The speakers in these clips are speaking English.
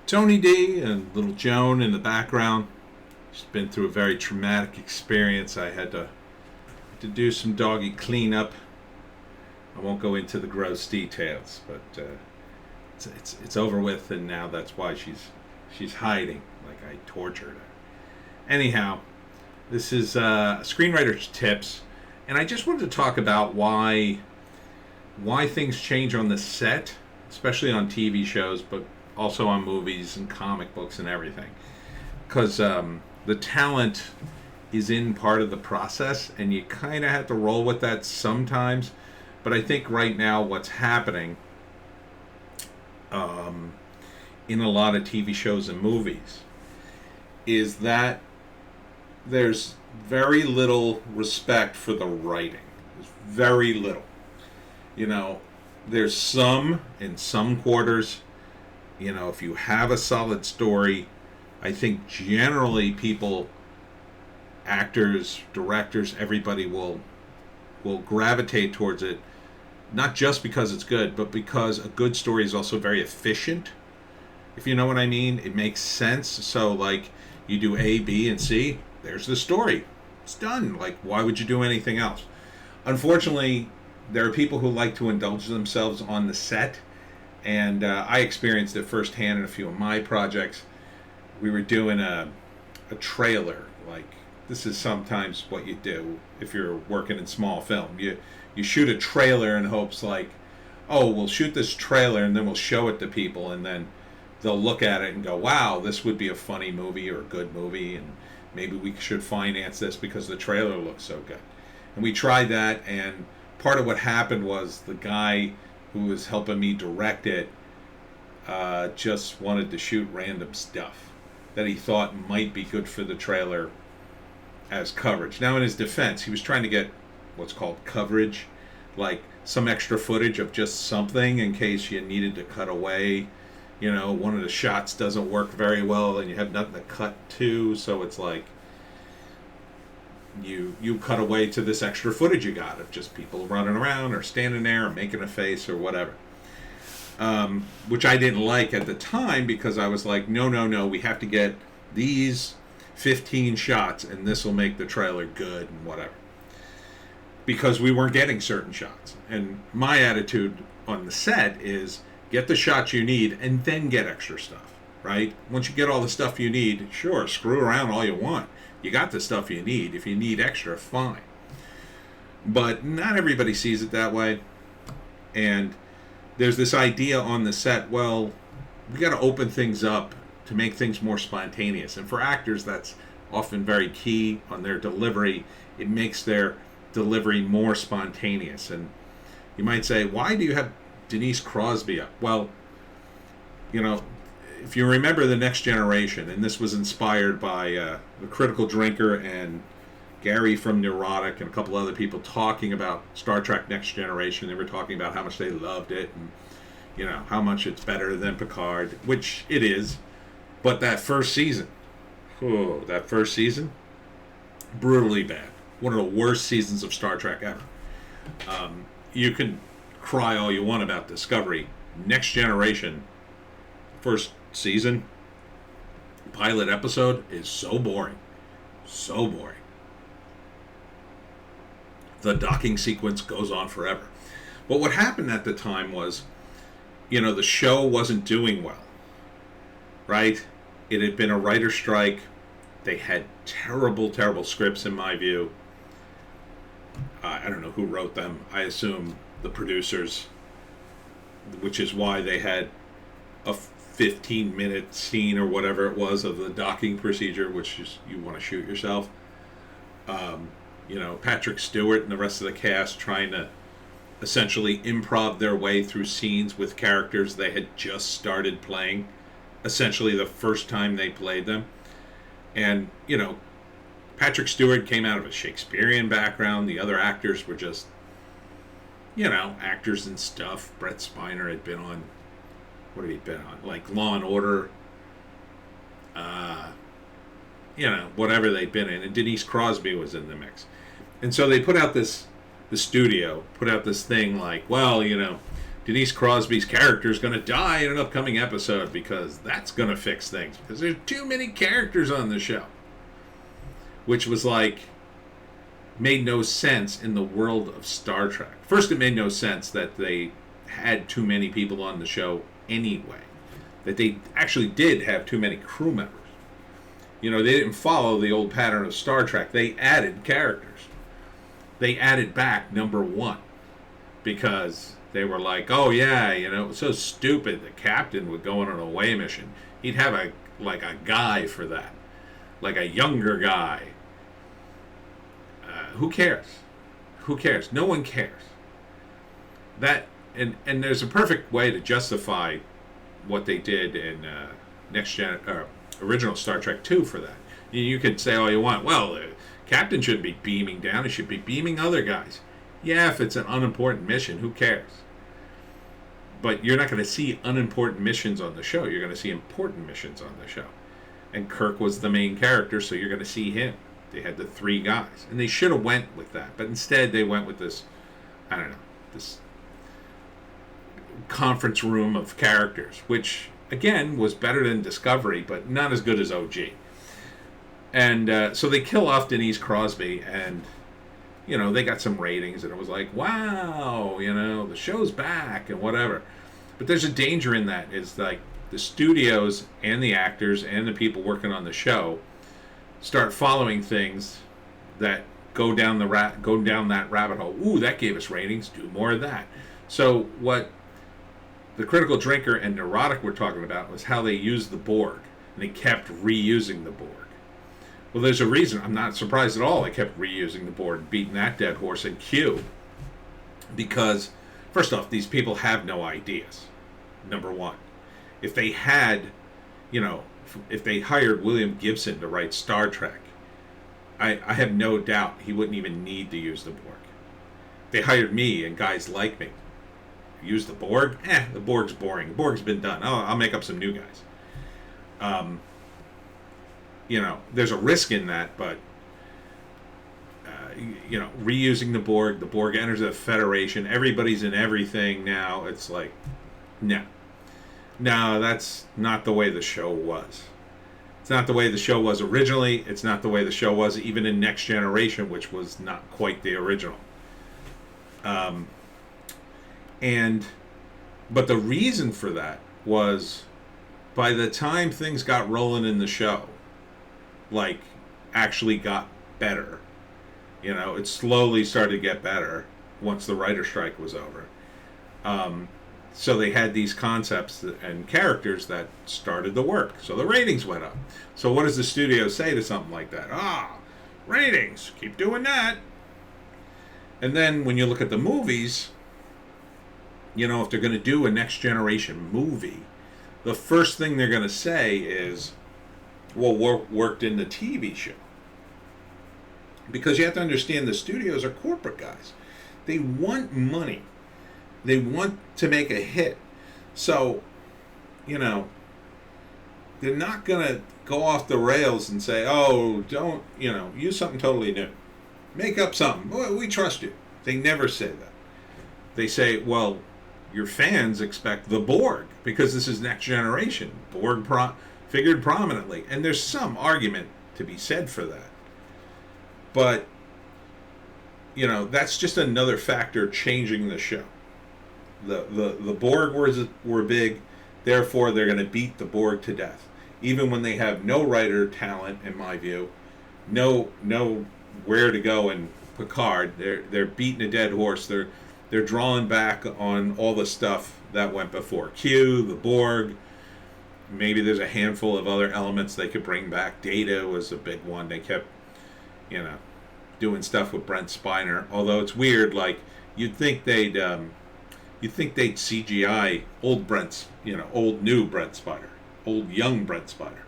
Tony D and little Joan in the background. She's been through a very traumatic experience. I had to do some doggy cleanup. I won't go into the gross details, but it's over with, and now that's why she's hiding, like I tortured her. Anyhow, this is Screenwriter's Tips, and I just wanted to talk about why things change on the set, especially on TV shows, but also on movies and comic books and everything. Because the talent is in part of the process, and you kind of have to roll with that sometimes. But I think right now what's happening in a lot of TV shows and movies is that there's very little respect for the writing. There's very little. You know, there's some in some quarters. You know, if you have a solid story, I think generally people, actors, directors, everybody will gravitate towards it, not just because it's good, but because a good story is also very efficient. If you know what I mean, it makes sense. So, like, you do A, B, and C, there's the story. It's done. Like, why would you do anything else? Unfortunately, there are people who like to indulge themselves on the set, and I experienced it firsthand in a few of my projects. We were doing a trailer. Like, this is sometimes what you do if you're working in small film. You shoot a trailer in hopes like, oh, we'll shoot this trailer and then we'll show it to people, and then they'll look at it and go, wow, this would be a funny movie or a good movie, and maybe we should finance this because the trailer looks so good. And we tried that, and part of what happened was the guy who was helping me direct it just wanted to shoot random stuff that he thought might be good for the trailer as coverage. Now, in his defense, he was trying to get what's called coverage, like some extra footage of just something in case you needed to cut away. You know, one of the shots doesn't work very well and you have nothing to cut to, so it's like you cut away to this extra footage you got of just people running around or standing there or making a face or whatever. Which I didn't like at the time, because I was like, no, we have to get these 15 shots and this will make the trailer good and whatever. Because we weren't getting certain shots. And my attitude on the set is get the shots you need and then get extra stuff, right? Once you get all the stuff you need, sure, screw around all you want. You got the stuff you need. If you need extra, fine. But not everybody sees it that way. And there's this idea on the set, well, we got to open things up to make things more spontaneous. And for actors, that's often very key on their delivery. It makes their delivery more spontaneous. And you might say, why do you have Denise Crosby up? Well, you know, if you remember The Next Generation, and this was inspired by The Critical Drinker and Gary from Neurotic and a couple other people talking about Star Trek Next Generation. They were talking about how much they loved it and, you know, how much it's better than Picard, which it is. But that first season, brutally bad. One of the worst seasons of Star Trek ever. You can cry all you want about Discovery. Next Generation, first season, pilot episode is so boring. So boring. The docking sequence goes on forever. But what happened at the time was, you know, the show wasn't doing well. Right? It had been a writer's strike. They had terrible, terrible scripts, in my view. I don't know who wrote them. I assume the producers, which is why they had a 15-minute scene or whatever it was of the docking procedure, which is you want to shoot yourself. You know, Patrick Stewart and the rest of the cast trying to essentially improv their way through scenes with characters they had just started playing, essentially the first time they played them. And, you know, Patrick Stewart came out of a Shakespearean background. The other actors were just, you know, actors and stuff. Brett Spiner had been on, what had he been on? Like Law and Order. You know, whatever they'd been in. And Denise Crosby was in the mix. And so they put out the studio put out this thing like, well, you know, Denise Crosby's character is going to die in an upcoming episode because that's going to fix things. Because there's too many characters on the show. Which was like, made no sense in the world of Star Trek. First, it made no sense that they had too many people on the show anyway. That they actually did have too many crew members. You know, they didn't follow the old pattern of Star Trek. They added characters. They added back number 1. Because they were like, oh yeah, you know, it was so stupid. The captain would go on an away mission. He'd have a guy for that. Like a younger guy. Who cares? Who cares? No one cares. That and there's a perfect way to justify what they did in original Star Trek 2 for that. You could say all you want. Well, the captain shouldn't be beaming down. He should be beaming other guys. Yeah, if it's an unimportant mission, who cares? But you're not going to see unimportant missions on the show. You're going to see important missions on the show. And Kirk was the main character, so you're going to see him. They had the 3 guys. And they should have went with that. But instead, they went with this, I don't know, this conference room of characters, which, again, was better than Discovery, but not as good as OG. And so they kill off Denise Crosby, and, you know, they got some ratings, and it was like, wow, you know, the show's back, and whatever. But there's a danger in that, is like, the studios and the actors and the people working on the show start following things that go down that rabbit hole. Ooh, that gave us ratings. Do more of that. So what the Critical Drinker and Neurotic were talking about was how they used the Borg, and they kept reusing the Borg. Well, there's a reason. I'm not surprised at all they kept reusing the Borg, beating that dead horse in Q. Because, first off, these people have no ideas, number 1. If they had, you know, if they hired William Gibson to write Star Trek, I have no doubt he wouldn't even need to use the Borg. They hired me and guys like me. Use the Borg? The Borg's boring. The Borg's been done. I'll make up some new guys. You know, there's a risk in that, but, you know, reusing the Borg enters the Federation, everybody's in everything now. It's like, no. No, that's not the way the show was. It's not the way the show was originally. It's not the way the show was even in Next Generation, which was not quite the original. But the reason for that was, by the time things got rolling in the show, like, actually got better. You know, it slowly started to get better once the writer strike was over. So they had these concepts and characters that started the work. So the ratings went up. So what does the studio say to something like that? Ratings, keep doing that. And then when you look at the movies, you know, if they're going to do a Next Generation movie, the first thing they're going to say is, well, worked in the TV show. Because you have to understand, the studios are corporate guys. They want money. They want to make a hit. So, you know, they're not going to go off the rails and say, oh, don't, you know, use something totally new. Make up something. Well, we trust you. They never say that. They say, well, your fans expect the Borg because this is Next Generation. Borg figured prominently. And there's some argument to be said for that. But, you know, that's just another factor changing the show. The Borg were big, therefore they're going to beat the Borg to death. Even when they have no writer talent, in my view, no where to go in Picard, they're beating a dead horse. They're drawing back on all the stuff that went before. Q, the Borg, maybe there's a handful of other elements they could bring back. Data was a big one. They kept, you know, doing stuff with Brent Spiner. Although it's weird, like, you'd think they'd CGI old Brent's, you know, old new Brent Spiner, old young Brent Spiner.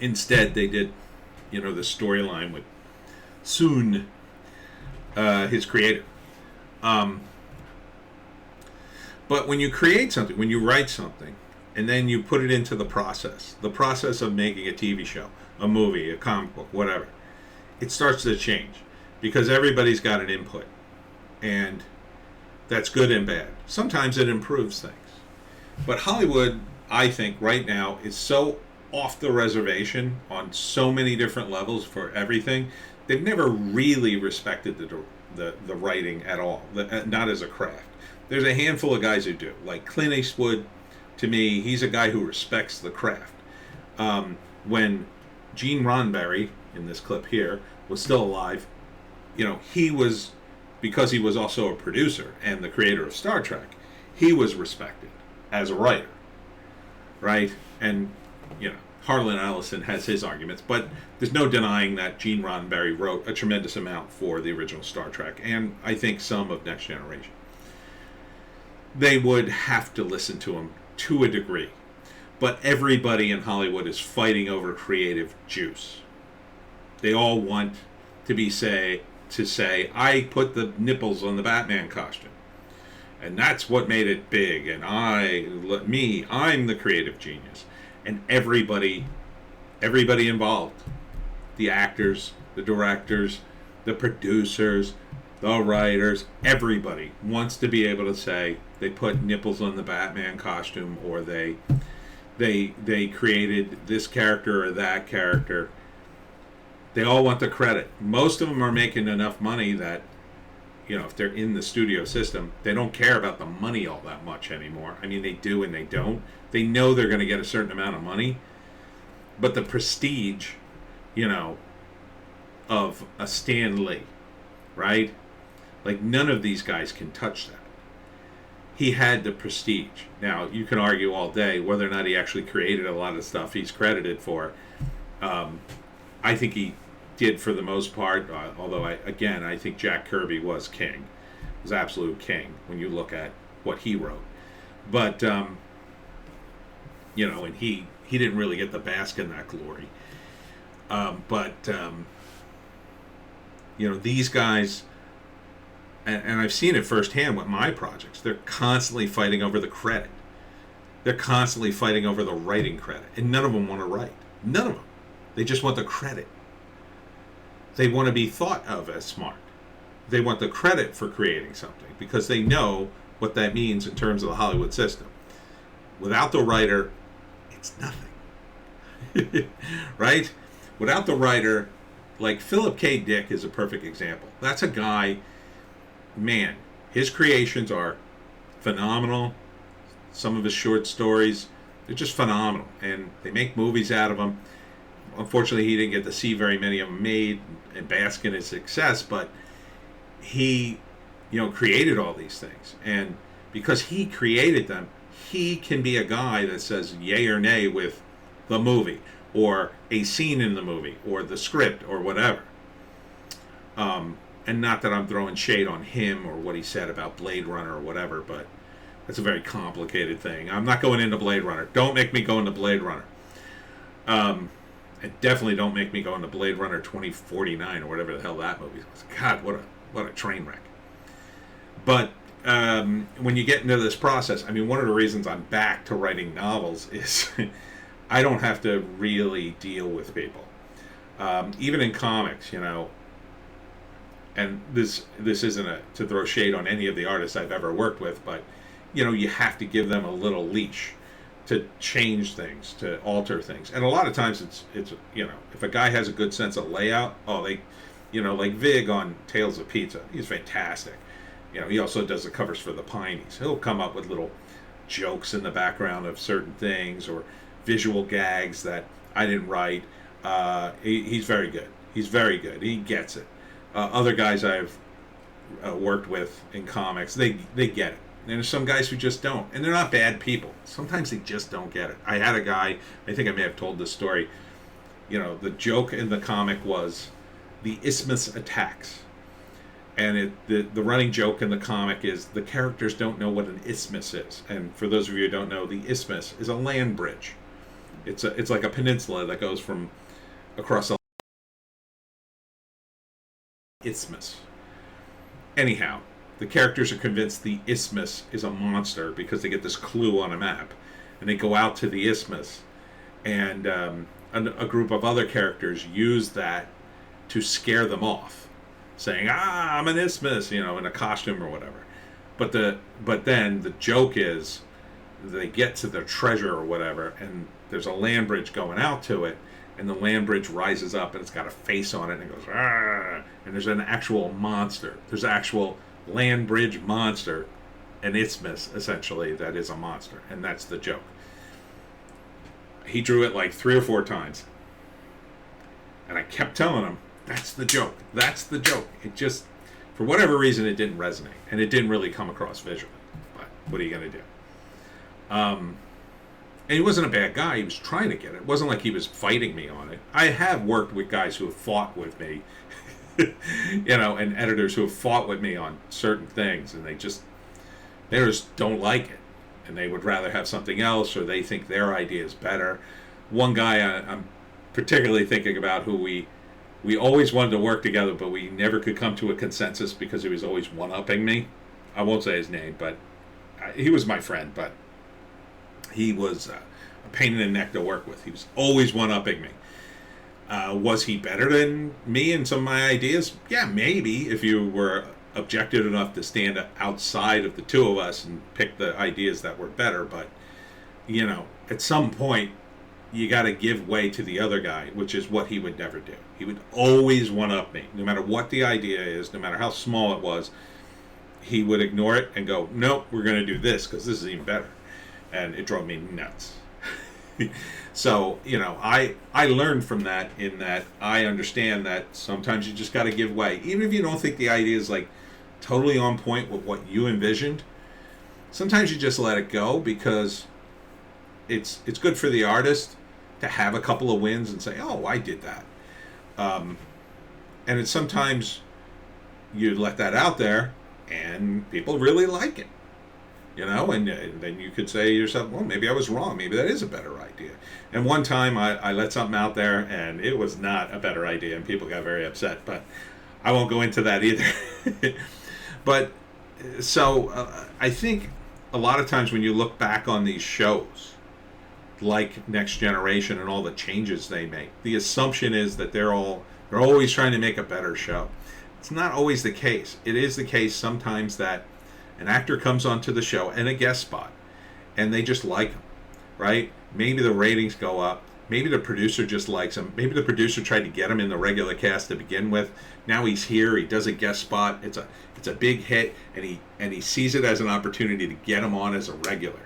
Instead, they did, you know, the storyline with Soon, his creator. But when you create something, when you write something, and then you put it into the process of making a TV show, a movie, a comic book, whatever, it starts to change because everybody's got an input. And That's good and bad. Sometimes it improves things. But Hollywood, I think, right now is so off the reservation on so many different levels for everything. They've never really respected the writing at all, not as a craft. There's a handful of guys who do. Like Clint Eastwood, to me, he's a guy who respects the craft. When Gene Roddenberry, in this clip here, was still alive, he was, because he was also a producer and the creator of Star Trek, he was respected as a writer, right? And, Harlan Ellison has his arguments, but there's no denying that Gene Roddenberry wrote a tremendous amount for the original Star Trek, and I think some of Next Generation. They would have to listen to him to a degree, but everybody in Hollywood is fighting over creative juice. They all want to say, I put the nipples on the Batman costume, and that's what made it big, and I'm the creative genius. And everybody involved, the actors, the directors, the producers, the writers, everybody wants to be able to say they put nipples on the Batman costume, or they created this character or that character. They all want the credit. Most of them are making enough money that, if they're in the studio system, they don't care about the money all that much anymore. I mean, they do and they don't. They know they're going to get a certain amount of money, but the prestige, of a Stan Lee, right? Like, none of these guys can touch that. He had the prestige. Now, you can argue all day whether or not he actually created a lot of stuff he's credited for. I think he did for the most part, although I think Jack Kirby was king. Was absolute king when you look at what he wrote. But, and he didn't really get the bask in that glory. These guys, and I've seen it firsthand with my projects, they're constantly fighting over the credit. They're constantly fighting over the writing credit. And none of them want to write. None of them. They just want the credit. They want to be thought of as smart. They want the credit for creating something because they know what that means in terms of the Hollywood system. Without the writer, it's nothing. Right? Without the writer, like Philip K. Dick is a perfect example. That's a guy, man, his creations are phenomenal. Some of his short stories, they're just phenomenal. And they make movies out of them. Unfortunately, he didn't get to see very many of them made and bask in his success, but he, created all these things. And because he created them, he can be a guy that says yay or nay with the movie or a scene in the movie or the script or whatever. And not that I'm throwing shade on him or what he said about Blade Runner or whatever, but that's a very complicated thing. I'm not going into Blade Runner. Don't make me go into Blade Runner. And definitely don't make me go into Blade Runner 2049 or whatever the hell that movie was. God, what a train wreck. But when you get into this process, I mean, one of the reasons I'm back to writing novels is I don't have to really deal with people. Even in comics, and this isn't to throw shade on any of the artists I've ever worked with, but, you have to give them a little leash to change things, to alter things. And a lot of times it's if a guy has a good sense of layout, like Vig on Tales of Pizza, he's fantastic. He also does the covers for the Pineys. He'll come up with little jokes in the background of certain things or visual gags that I didn't write. He's very good. He's very good. He gets it. Other guys I've worked with in comics, they get it. And there's some guys who just don't. And they're not bad people. Sometimes they just don't get it. I had a guy, I think I may have told this story, the joke in the comic was the isthmus attacks. And the running joke in the comic is the characters don't know what an isthmus is. And for those of you who don't know, the isthmus is a land bridge. It's like a peninsula that goes from across a isthmus. Anyhow, the characters are convinced the isthmus is a monster because they get this clue on a map. And they go out to the isthmus. And a group of other characters use that to scare them off. Saying, I'm an isthmus, in a costume or whatever. but then the joke is they get to the treasure or whatever, and there's a land bridge going out to it, and the land bridge rises up and it's got a face on it and it goes, "Arr!" And there's an actual monster. There's an actual land bridge monster, an isthmus essentially that is a monster, and that's the joke. He drew it like 3 or 4 times, and I kept telling him, that's the joke, that's the joke. It just, for whatever reason, it didn't resonate, and it didn't really come across visually. But what are you going to do? And he wasn't a bad guy. He was trying to get it. It wasn't like he was fighting me on it. I have worked with guys who have fought with me, and editors who have fought with me on certain things, and they just don't like it, and they would rather have something else, or they think their idea is better. One guy I'm particularly thinking about, who we always wanted to work together, but we never could come to a consensus because he was always one-upping me. I won't say his name, but he was my friend, but he was a pain in the neck to work with. He was always one-upping me. Was he better than me in some of my ideas? Yeah, maybe, if you were objective enough to stand outside of the two of us and pick the ideas that were better. But, at some point, you got to give way to the other guy, which is what he would never do. He would always one-up me, no matter what the idea is, no matter how small it was. He would ignore it and go, nope, we're going to do this because this is even better. And it drove me nuts. So, I learned from that, in that I understand that sometimes you just got to give way. Even if you don't think the idea is like totally on point with what you envisioned, sometimes you just let it go, because it's good for the artist to have a couple of wins and say, oh, I did that. And it's sometimes you let that out there and people really like it. And then you could say to yourself, well, maybe I was wrong. Maybe that is a better idea. And one time I let something out there and it was not a better idea, and people got very upset, but I won't go into that either. But so I think a lot of times when you look back on these shows, like Next Generation and all the changes they make, the assumption is that they're always trying to make a better show. It's not always the case. It is the case sometimes that an actor comes onto the show and a guest spot, and they just like him, right? Maybe the ratings go up. Maybe the producer just likes him. Maybe the producer tried to get him in the regular cast to begin with. Now he's here. He does a guest spot. It's a big hit, and he sees it as an opportunity to get him on as a regular.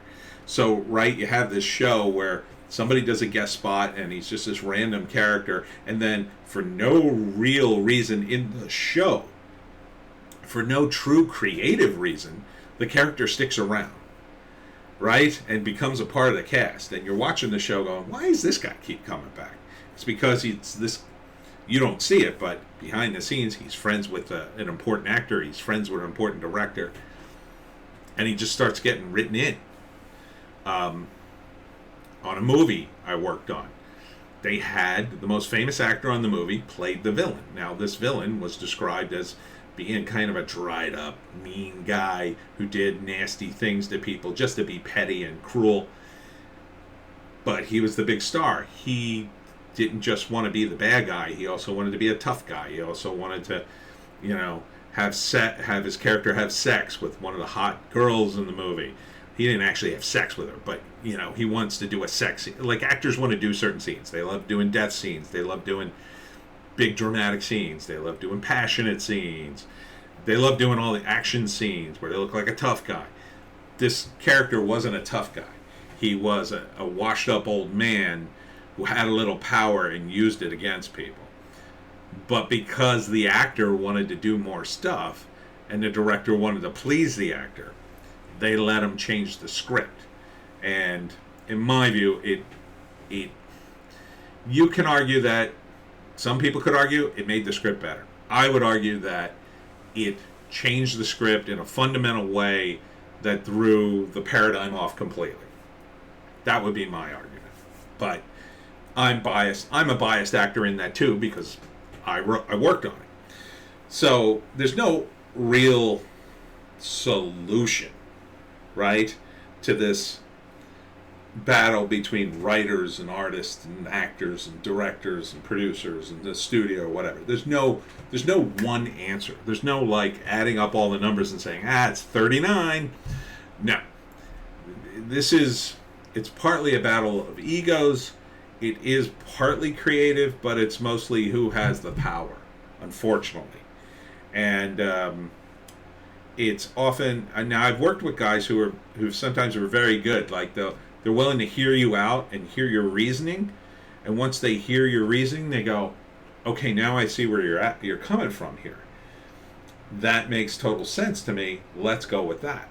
So, right, you have this show where somebody does a guest spot, and he's just this random character, and then for no real reason in the show, for no true creative reason, the character sticks around, right? And becomes a part of the cast. And you're watching the show going, why does this guy keep coming back? It's because he's this, you don't see it, but behind the scenes, he's friends with an important actor. He's friends with an important director. And he just starts getting written in. On a movie I worked on, they had the most famous actor on the movie played the villain. Now, this villain was described as being kind of a dried up, mean guy who did nasty things to people just to be petty and cruel. But he was the big star. He didn't just want to be the bad guy. He also wanted to be a tough guy. He also wanted to, have his character have sex with one of the hot girls in the movie. He didn't actually have sex with her, but, he wants to do a sex scene. Like, actors want to do certain scenes. They love doing death scenes. They love doing big dramatic scenes. They love doing passionate scenes. They love doing all the action scenes where they look like a tough guy. This character wasn't a tough guy. He was a washed up old man who had a little power and used it against people. But because the actor wanted to do more stuff and the director wanted to please the actor, they let him change the script. And in my view, you can argue that, some people could argue it made the script better. I would argue that it changed the script in a fundamental way that threw the paradigm off completely. That would be my argument. But I'm biased. I'm a biased actor in that too, because I worked on it. So there's no real solution, right, to this battle between writers and artists and actors and directors and producers and the studio or whatever. There's no one answer. There's no like adding up all the numbers and saying, it's 39. No. It's partly a battle of egos. It is partly creative, but it's mostly who has the power, unfortunately. And it's often, now I've worked with guys who sometimes are very good. Like they're willing to hear you out and hear your reasoning. And once they hear your reasoning, they go, okay, now I see where you're coming from here. That makes total sense to me. Let's go with that.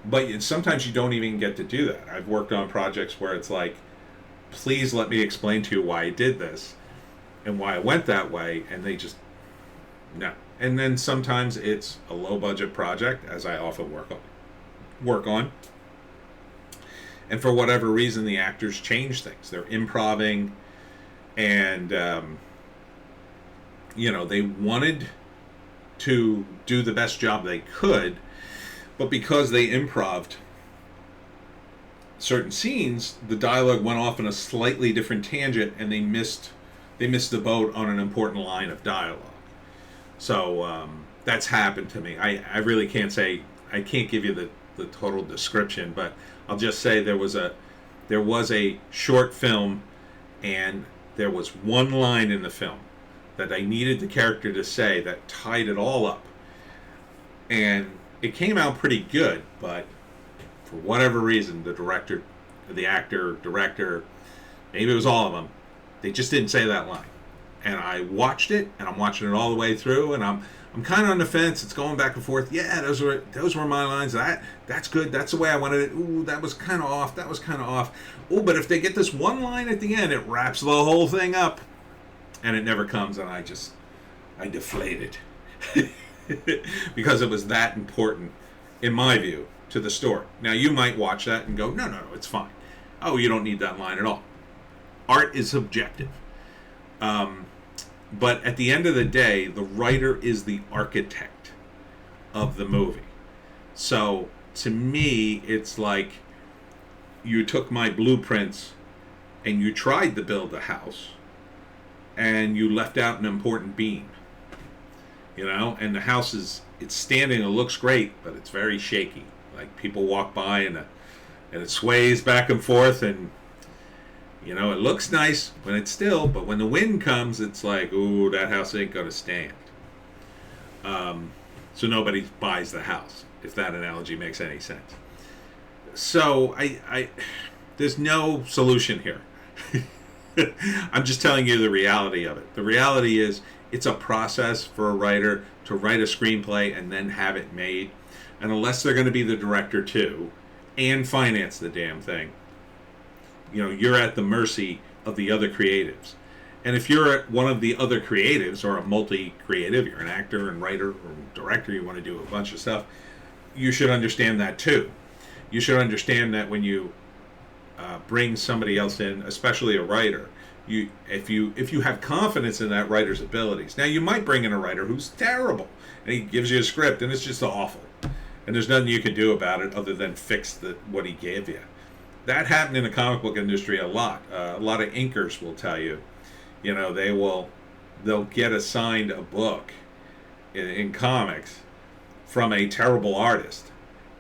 But sometimes you don't even get to do that. I've worked on projects where it's like, please let me explain to you why I did this and why I went that way. And they just, no. And then sometimes it's a low budget project, as I often work on. And for whatever reason, the actors change things. They're improvising, and they wanted to do the best job they could, but because they improved certain scenes, the dialogue went off in a slightly different tangent, and they missed the boat on an important line of dialogue. So that's happened to me. I really can't say, I can't give you the total description, but I'll just say there was a short film, and there was one line in the film that I needed the character to say that tied it all up. And it came out pretty good, but for whatever reason, the director, the actor, director, maybe it was all of them, they just didn't say that line. And I watched it, and I'm watching it all the way through, and I'm kind of on the fence. It's going back and forth. Yeah, those were my lines. That's good. That's the way I wanted it. Ooh, that was kind of off. That was kind of off. Ooh, but if they get this one line at the end, it wraps the whole thing up. And it never comes, and I deflated. Because it was that important, in my view, to the story. Now, you might watch that and go, no, it's fine. Oh, you don't need that line at all. Art is subjective. But at the end of the day, the writer is the architect of the movie. So to me, it's like you took my blueprints and you tried to build a house and you left out an important beam. And the house it's standing, it looks great, but it's very shaky. Like people walk by and it sways back and forth, and it looks nice when it's still, but when the wind comes, it's like, ooh, that house ain't gonna stand. So nobody buys the house, if that analogy makes any sense. So I there's no solution here. I'm just telling you the reality of it. The reality is it's a process for a writer to write a screenplay and then have it made. And unless they're going to be the director too and finance the damn thing, you're at the mercy of the other creatives. And if you're one of the other creatives or a multi-creative, you're an actor and writer or director, you want to do a bunch of stuff, you should understand that too. You should understand that when you bring somebody else in, especially a writer, if you have confidence in that writer's abilities. Now, you might bring in a writer who's terrible, and he gives you a script, and it's just awful. And there's nothing you can do about it other than fix what he gave you. That happened in the comic book industry a lot. A lot of inkers will tell you, they'll get assigned a book in comics from a terrible artist,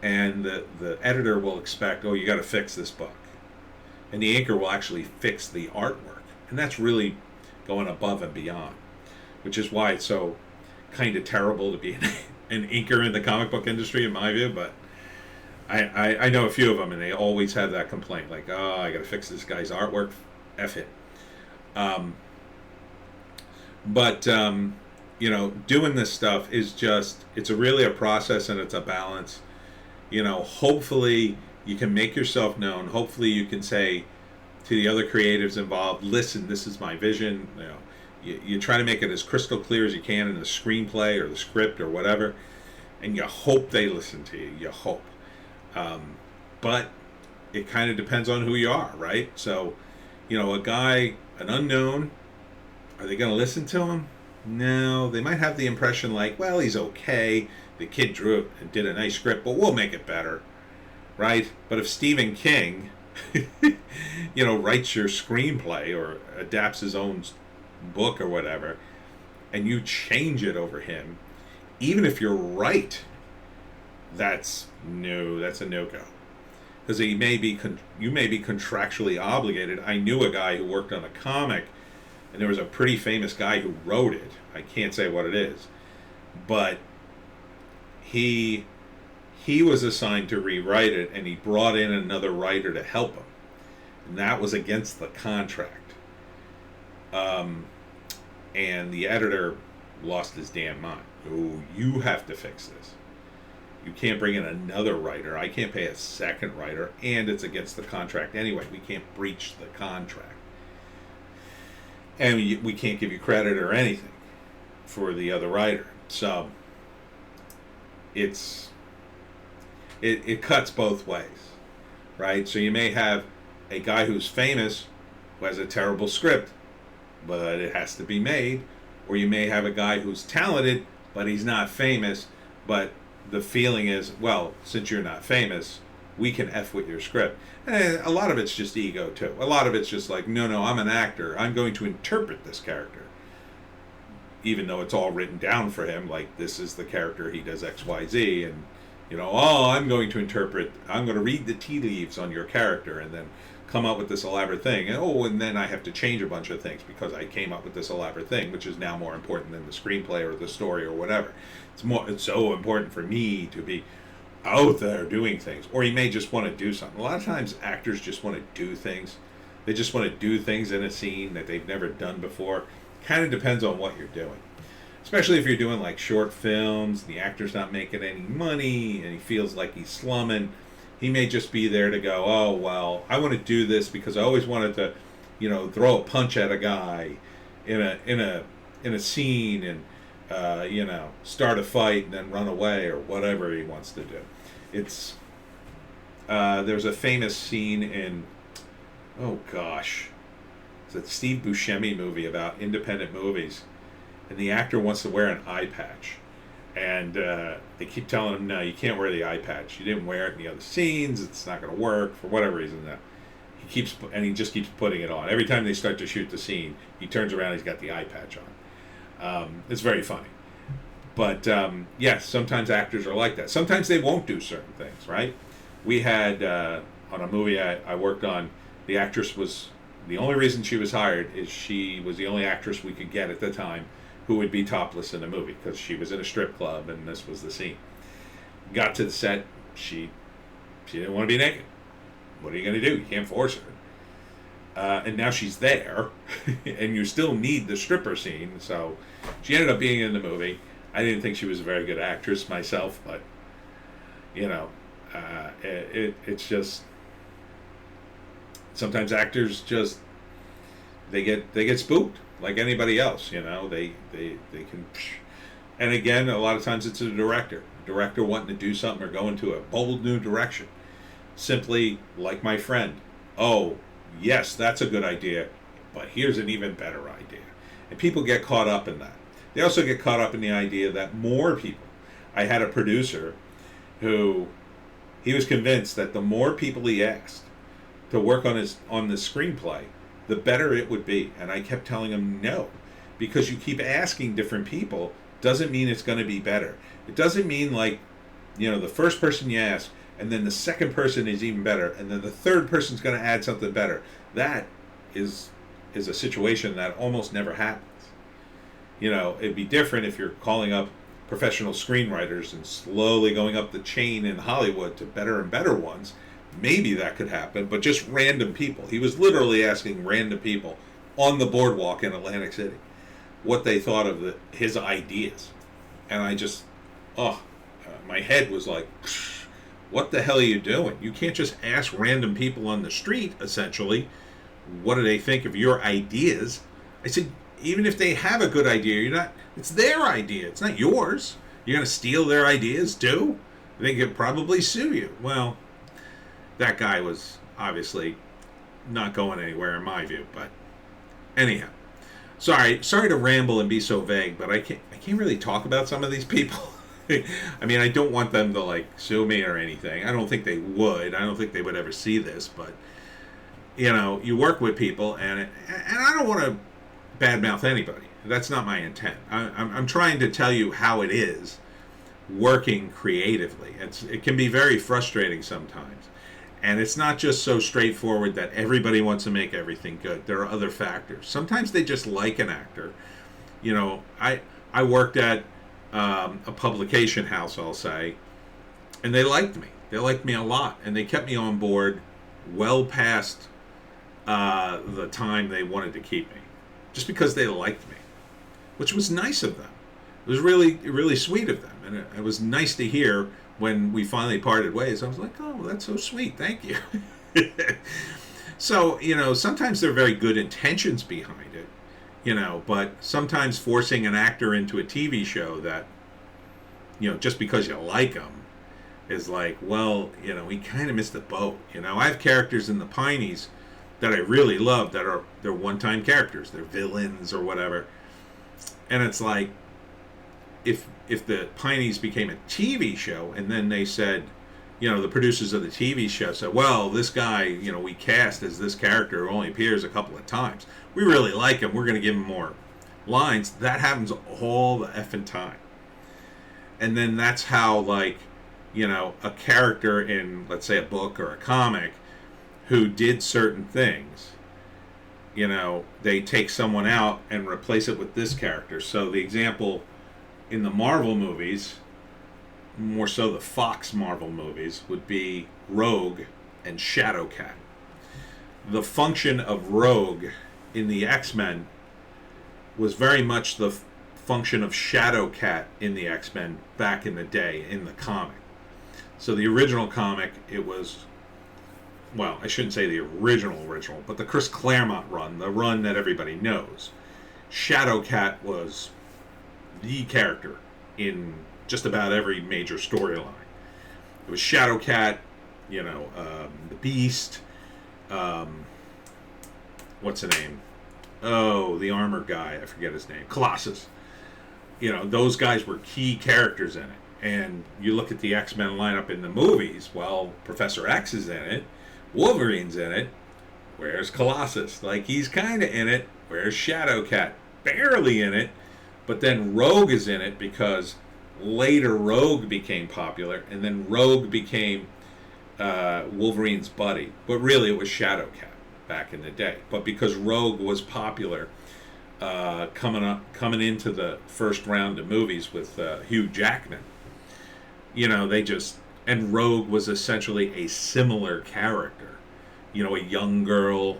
and the editor will expect, you got to fix this book, and the inker will actually fix the artwork, and that's really going above and beyond, which is why it's so kind of terrible to be an inker in the comic book industry, in my view. But I know a few of them, and they always have that complaint, like, I got to fix this guy's artwork. F it. But doing this stuff is it's really a process, and it's a balance. Hopefully you can make yourself known. Hopefully you can say to the other creatives involved, listen, this is my vision. You try to make it as crystal clear as you can in the screenplay or the script or whatever, and you hope they listen to you. You hope. But it kind of depends on who you are, right? So, a guy, an unknown, are they going to listen to him? No, they might have the impression like, well, he's okay. The kid drew it and did a nice script, but we'll make it better, right? But if Stephen King, writes your screenplay or adapts his own book or whatever, and you change it over him, even if you're right, that's a no-go. Because you may be contractually obligated. I knew a guy who worked on a comic, and there was a pretty famous guy who wrote it. I can't say what it is, but he was assigned to rewrite it, and he brought in another writer to help him, and that was against the contract. And the editor lost his damn mind. Oh, you have to fix this. You can't bring in another writer. I can't pay a second writer, and it's against the contract anyway. We can't breach the contract. And we can't give you credit or anything for the other writer. So it cuts both ways, right? So you may have a guy who's famous who has a terrible script, but it has to be made. Or you may have a guy who's talented, but he's not famous, but the feeling is, well, since you're not famous, we can F with your script. And a lot of it's just ego, too. A lot of it's just like, no, I'm an actor. I'm going to interpret this character. Even though it's all written down for him, like, this is the character, he does X, Y, Z, and, I'm going to read the tea leaves on your character, and then come up with this elaborate thing. And then I have to change a bunch of things because I came up with this elaborate thing, which is now more important than the screenplay or the story or whatever. It's so important for me to be out there doing things. Or you may just want to do something. A lot of times actors just want to do things. They just want to do things in a scene that they've never done before. Kind of depends on what you're doing. Especially if you're doing like short films, the actor's not making any money, and he feels like he's slumming. He may just be there to go, oh, well, I want to do this because I always wanted to, throw a punch at a guy in a scene and, start a fight and then run away or whatever he wants to do. It's, there's a famous scene in, it's a Steve Buscemi movie about independent movies, and the actor wants to wear an eye patch. And they keep telling him, no, you can't wear the eye patch. You didn't wear it in the other scenes. It's not going to work for whatever reason. No. He just keeps putting it on. Every time they start to shoot the scene, he turns around, he's got the eye patch on. It's very funny. But, yes, sometimes actors are like that. Sometimes they won't do certain things, right? We had, on a movie I worked on, the actress was, the only reason she was hired is she was the only actress we could get at the time who would be topless in the movie because she was in a strip club and this was the scene. Got to the set, she didn't want to be naked. What are you going to do? You can't force her. And now she's there, and you still need the stripper scene, so she ended up being in the movie. I didn't think she was a very good actress myself, but, it's just, sometimes actors just, they get spooked like anybody else, they can, and again, a lot of times it's a director wanting to do something or go into a bold new direction, simply like my friend, oh yes, that's a good idea, but here's an even better idea, and people get caught up in that. They also get caught up in the idea that more people, I had a producer who, he was convinced that the more people he asked to work on the screenplay, the better it would be. And I kept telling him no, because you keep asking different people doesn't mean it's going to be better. It doesn't mean like, the first person you ask and then the second person is even better and then the third person's going to add something better. That is a situation that almost never happens. It'd be different if you're calling up professional screenwriters and slowly going up the chain in Hollywood to better and better ones. Maybe that could happen, but just random people. He was literally asking random people on the boardwalk in Atlantic City what they thought of his ideas. And I just, my head was like, what the hell are you doing? You can't just ask random people on the street, essentially, what do they think of your ideas? I said, even if they have a good idea, it's their idea, it's not yours. You're going to steal their ideas too? They could probably sue you. Well, that guy was obviously not going anywhere in my view, but anyhow, sorry to ramble and be so vague, but I can't really talk about some of these people. I mean, I don't want them to like sue me or anything. I don't think they would. I don't think they would ever see this, but you know, you work with people, and I don't want to badmouth anybody. That's not my intent. I'm trying to tell you how it is working creatively. It can be very frustrating sometimes. And it's not just so straightforward that everybody wants to make everything good. There are other factors. Sometimes they just like an actor. You know, I worked at a publication house, I'll say, and they liked me. They liked me a lot, and they kept me on board well past the time they wanted to keep me, just because they liked me, which was nice of them. It was really, really sweet of them, and it was nice to hear when we finally parted ways. I was like, oh, that's so sweet, thank you. So, you know, sometimes there are very good intentions behind it, you know, but sometimes forcing an actor into a TV show that, you know, just because you like them is like, well, you know, we kind of missed the boat. You know, I have characters in the Pineys that I really love they're one-time characters. They're villains or whatever. And it's like, if the Pineys became a TV show, and then they said, you know, the producers of the TV show said, well, this guy, you know, we cast as this character who only appears a couple of times. We really like him. We're going to give him more lines. That happens all the effing time. And then that's how, like, you know, a character in, let's say, a book or a comic who did certain things, you know, they take someone out and replace it with this character. So the example in the Marvel movies, more so the Fox Marvel movies, would be Rogue and Shadowcat. The function of Rogue in the X-Men was very much the function of Shadowcat in the X-Men back in the day in the comic. So the original comic, it was, well, I shouldn't say the original, but the Chris Claremont run, the run that everybody knows. Shadowcat was the character in just about every major storyline. It was Shadowcat, you know, the Beast, what's the name? Oh, the armor guy, I forget his name. Colossus. You know, those guys were key characters in it. And you look at the X-Men lineup in the movies, well, Professor X is in it, Wolverine's in it, where's Colossus? Like, he's kind of in it, where's Shadowcat? Barely in it. But then Rogue is in it because later Rogue became popular, and then Rogue became Wolverine's buddy. But really it was Shadowcat back in the day. But because Rogue was popular coming into the first round of movies with Hugh Jackman, you know, and Rogue was essentially a similar character. You know, a young girl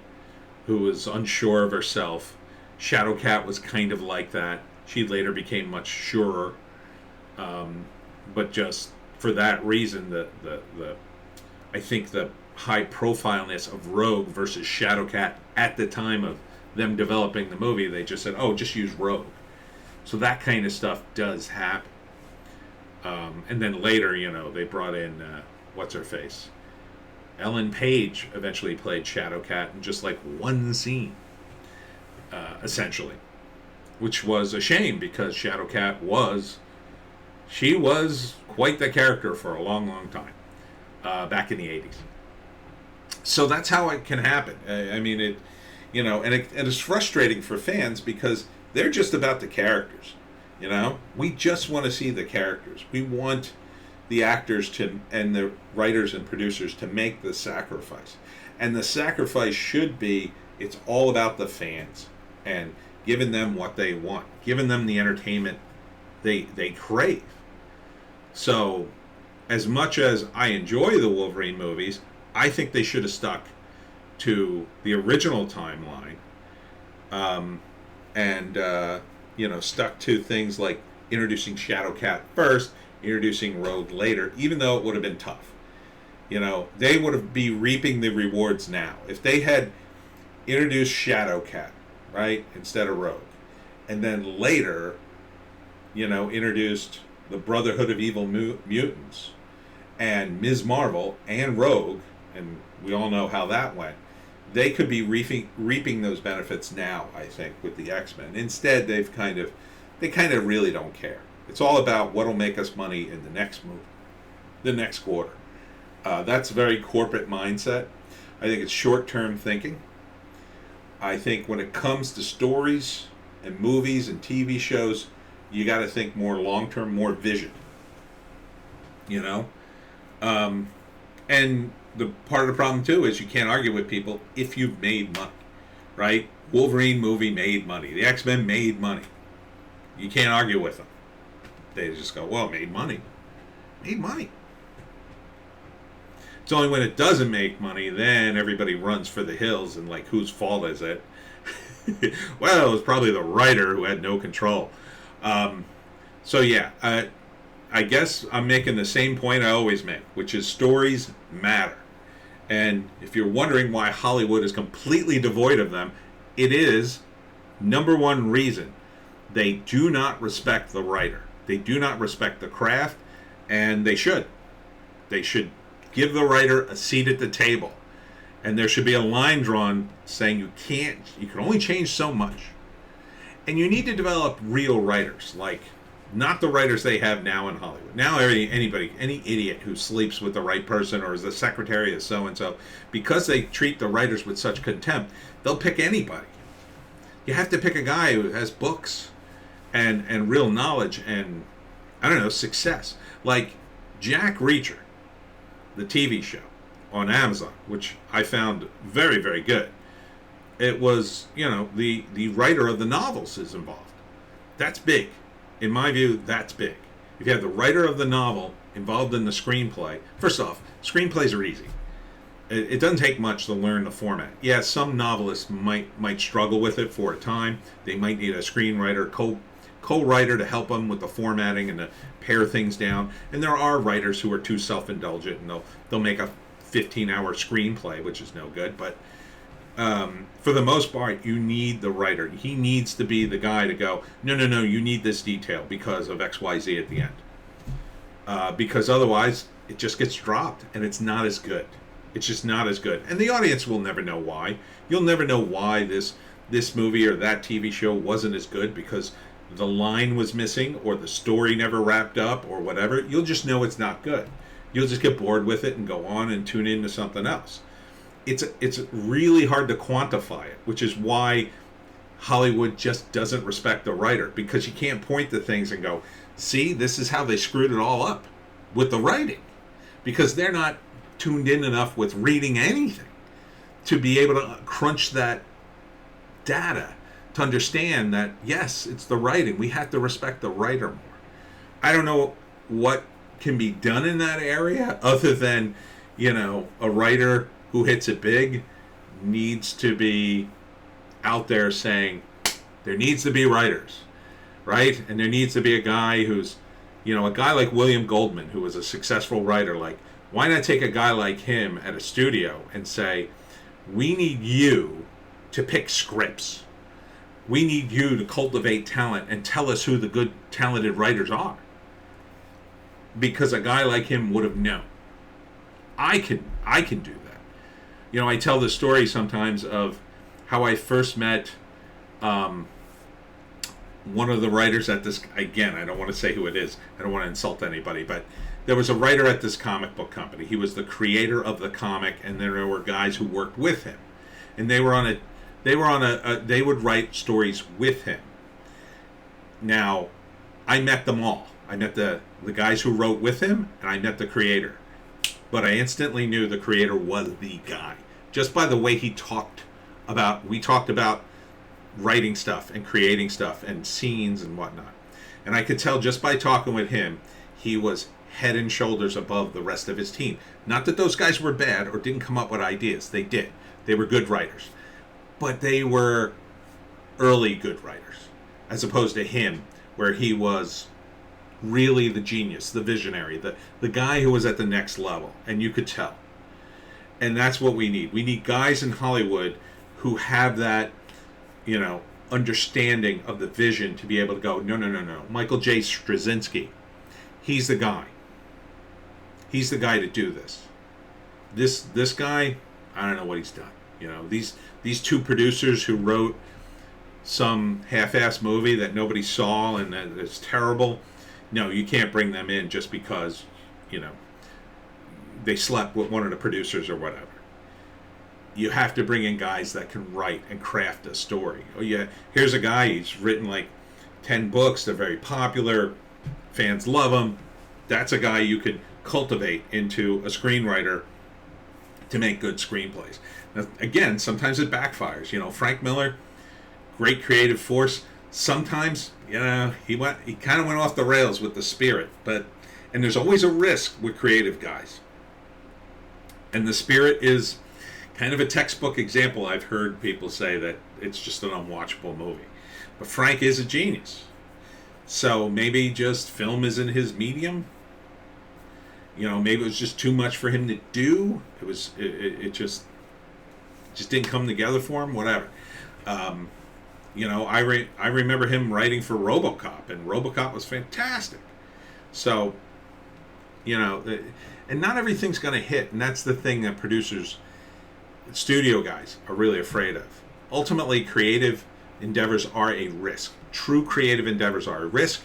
who was unsure of herself. Shadowcat was kind of like that. She later became much surer, but just for that reason, I think the high profileness of Rogue versus Shadowcat at the time of them developing the movie, they just said, "Oh, just use Rogue." So that kind of stuff does happen, and then later, you know, they brought in what's her face, Ellen Page eventually played Shadowcat in just like one scene, essentially. Which was a shame because Shadowcat was quite the character for a long, long time, back in the 80s. So that's how it can happen. I mean, it, you know, and it's frustrating for fans because they're just about the characters, you know? We just want to see the characters. We want the actors and the writers and producers to make the sacrifice. And the sacrifice should be, it's all about the fans. And giving them what they want, giving them the entertainment they crave. So, as much as I enjoy the Wolverine movies, I think they should have stuck to the original timeline, and you know, stuck to things like introducing Shadowcat first, introducing Rogue later, even though it would have been tough. You know, they would have be reaping the rewards now if they had introduced Shadowcat, right, instead of Rogue, and then later, you know, introduced the Brotherhood of Evil Mutants and Ms. Marvel and Rogue, and we all know how that went. They could be reaping those benefits now, I think, with the X-Men. Instead, they kind of really don't care. It's all about what'll make us money in the next move, the next quarter. That's a very corporate mindset. I think it's short-term thinking. I think when it comes to stories and movies and TV shows, you got to think more long-term, more vision. You know, and the part of the problem too is you can't argue with people if you've made money, right? Wolverine movie made money. The X-Men made money. You can't argue with them. They just go, well, it made money. Made money. It's only when it doesn't make money, then everybody runs for the hills and like, whose fault is it? Well, it was probably the writer who had no control. So yeah, I guess I'm making the same point I always make, which is stories matter. And if you're wondering why Hollywood is completely devoid of them, it is number one reason. They do not respect the writer. They do not respect the craft, and they should. They should give the writer a seat at the table. And there should be a line drawn saying you can only change so much. And you need to develop real writers, like not the writers they have now in Hollywood. Now any idiot who sleeps with the right person or is the secretary of so-and-so, because they treat the writers with such contempt, they'll pick anybody. You have to pick a guy who has books and real knowledge and, I don't know, success. Like Jack Reacher, the TV show on Amazon, which I found very, very good. It was, the writer of the novels is involved. That's big. In my view, that's big. If you have the writer of the novel involved in the screenplay, first off, screenplays are easy. It doesn't take much to learn the format. Yeah, some novelists might struggle with it for a time. They might need a screenwriter, co-writer to help them with the formatting and to pare things down. And there are writers who are too self-indulgent and they'll make a 15-hour screenplay, which is no good. But for the most part, you need the writer. He needs to be the guy to go, no, you need this detail because of XYZ at the end. Because otherwise, it just gets dropped and it's not as good. It's just not as good. And the audience will never know why. You'll never know why this movie or that TV show wasn't as good because the line was missing or the story never wrapped up or whatever. You'll just know it's not good. You'll just get bored with it and go on and tune into something else. It's really hard to quantify it, which is why Hollywood just doesn't respect the writer, because you can't point to things and go, see, this is how they screwed it all up with the writing, because they're not tuned in enough with reading anything to be able to crunch that data to understand that, yes, it's the writing. We have to respect the writer more. I don't know what can be done in that area other than, a writer who hits it big needs to be out there saying there needs to be writers, right? And there needs to be a guy who's, a guy like William Goldman, who was a successful writer. Like, why not take a guy like him at a studio and say, we need you to pick scripts. We need you to cultivate talent and tell us who the good, talented writers are. Because a guy like him would have known. I can do that. I tell the story sometimes of how I first met one of the writers at this, again, I don't want to say who it is. I don't want to insult anybody, but there was a writer at this comic book company. He was the creator of the comic, and there were guys who worked with him. And they would write stories with him. Now, I met them all. I met the guys who wrote with him, and I met the creator. But I instantly knew the creator was the guy. Just by the way we talked about writing stuff and creating stuff and scenes and whatnot. And I could tell just by talking with him, he was head and shoulders above the rest of his team. Not that those guys were bad or didn't come up with ideas. They did. They were good writers. But they were early good writers, as opposed to him, where he was really the genius, the visionary, the guy who was at the next level, and you could tell. And that's what we need. We need guys in Hollywood who have that, understanding of the vision to be able to go, no. Michael J. Straczynski, he's the guy. He's the guy to do this. This guy, I don't know what he's done. These two producers who wrote some half-ass movie that nobody saw and that is terrible. No, you can't bring them in just because, you know, they slept with one of the producers or whatever. You have to bring in guys that can write and craft a story. Oh yeah, here's a guy, he's written like 10 books, they're very popular, fans love him. That's a guy you could cultivate into a screenwriter to make good screenplays. Now, again, sometimes it backfires. You know, Frank Miller, great creative force. Sometimes, you know, he kind of went off the rails with the spirit, and there's always a risk with creative guys. And the spirit is kind of a textbook example. I've heard people say that it's just an unwatchable movie. But Frank is a genius. So maybe just film isn't his medium. You know, maybe it was just too much for him to do. It just didn't come together for him. Whatever. You know, I remember him writing for RoboCop, and RoboCop was fantastic. So, you know, and not everything's going to hit, and that's the thing that producers, studio guys, are really afraid of. Ultimately, creative endeavors are a risk. True creative endeavors are a risk.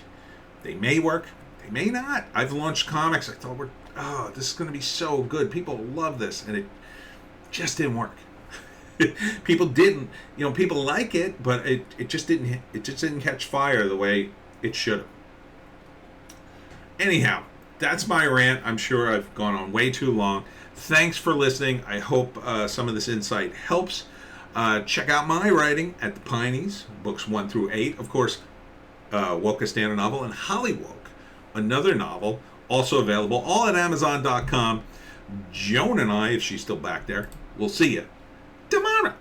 They may work, they may not. I've launched comics. I thought, this is going to be so good. People love this, and it just didn't work. People didn't, you know, people like it, but it just didn't catch fire the way it should have. Anyhow, that's my rant. I'm sure I've gone on way too long. Thanks for listening. I hope some of this insight helps. Check out my writing at the Pineys, books 1 through 8. Of course, Woke a Standard Novel, and Hollywoke, another novel, also available, all at Amazon.com. Joan and I, if she's still back there, we'll see you tomorrow.